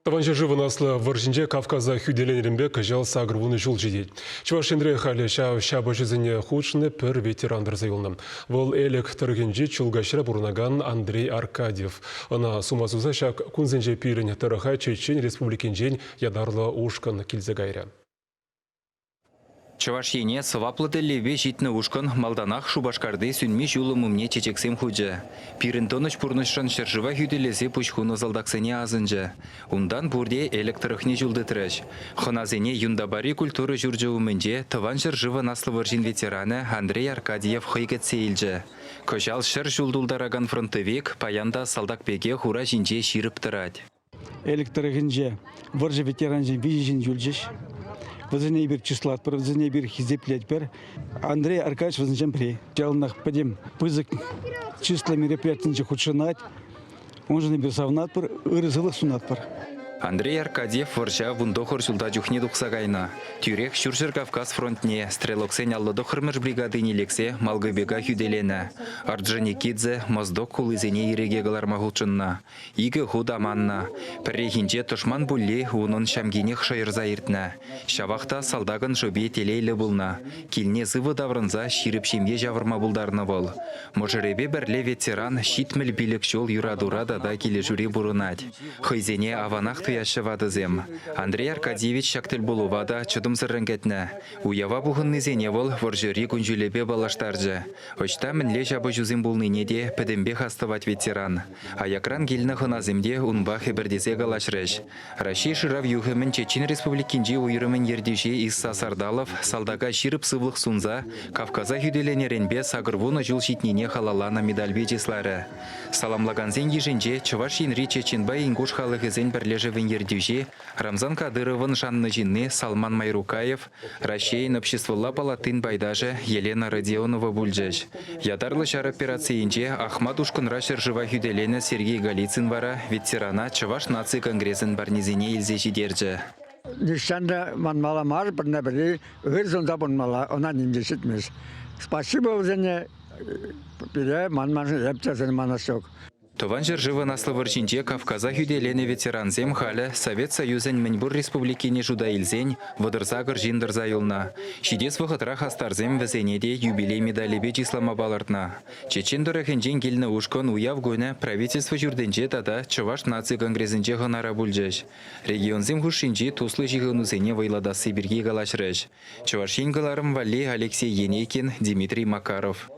Таванжа живын аслы варжинже Кавказа хүделенерінбе кыжал сагырвуны жол жедет. Чувашендре халі шабы жүзіне худшыны пір ветерандыр зайылны. Вол элек тұргенже чулгашыра бұрынаган Андрей Аркадьев. Она сумасуза шак күнзенже пирін тұрыға Чечен республикенжен ядарлы ушкан келзе гайры. Чавашине сваплыды леве житны ушкан малданах шубашкарды сүнми жулы мумне чечексем худжа. Пиріндоныш пурнышран шыржыва хүделесе пучхуны залдаксене азынжа. Ундан бурде электрохне жулды трэш. Хоназене юндабари культуры журжы умынже тыван шыржыва наслы варжин ветераны Андрей Аркадьев хайгет сейлжа. Кожал шыр жулдулдараган фронтовик паянда салдакпеге хура жинже ширып тырать. Электрохнже варжы ветеранжен вижен жулжыш. Возне бир числат, возне бир хизеплять бер. Андрей Аркадьевич возне при. Делнах подем пызык числа мероприятия худшинать. Он же не бир савнат пар, ырызылых сунат пар. Андрей Аркадьев варжа вундохор сюлда жухне духсагайна. Тюрек Шуршыр Кавказ фронтне стрелоксен аллодохырмыш бригады нелексе малгыбега хүделена. Арджаникидзе моздок кулызене иреге галармагулчынна. Игі худаманна. Перехинже тушман булли унын шамгенех шайырза иртна. Шавахта салдагын жобе телейлі булна. Килне зывы даврынза ширіп шемге жавырма булдарны бол. Можеребе бірле ветеран шитміл билік жол юрадурада да келе жүре бұрынат. Хайзене аванах яшывадызем. Андрей Аркадьевич шактыл булувада чудым сыррынгетне. Уява бұғынны зене бол варжыри күнжүлебе балаштаржы. Очта мінле жабы жүзім булныне де пәдімбе хастыват ветеран. Аякран келіні хыназымде унба хебірдезе галашрыш. Раши шырав юхымен Чечен республикинже уйрымен ердеже Исса Сардалов салдага ширып сывлық сунза Кавказа хүделенеренбе сагырвуны жыл шитнене халалана медальбе жеслары. Саламлаган зен ежінже Чуваш енри Чеченбай ингуш халығызен бірлежі Ердюже, Рамзан Кадыровын жанны жинны Салман Майрукаев, Рашейн обществола палатын байдажы Елена Родионова бульджеш. Ядарлы шар операциинче Ахмат Ушкунра шыржыва хүделені Сергей Голицын вара ветерана Чуваш наци конгрессін барнизине илзе жидерджі. Нишанда манмала мар бірна бірі ғырзонда бұнмала, она нендешітміз. Спасибо өзіне біре манманы епчазын манасок. Тован жыржывы наслы варжинже Кавказа хүделені ветеранзем халі Совет Союзен Мінбур Республикине жуда илзен вадырзагыр жиндырза юлна. Шидес вғытра хастарзем візенеде юбилей медалебе числама балартна. Чечен дұрахенжен келіні ушкон уяв гөні правительство жүрденже тада Чуваш наци конгресінже ғынара бүлжеш. Регионзем хушинже туслы жиғынузене вайладасы бірге галашрыш. Чувашин галарым вали Алексей Енейкин, Дмитрий Макаров.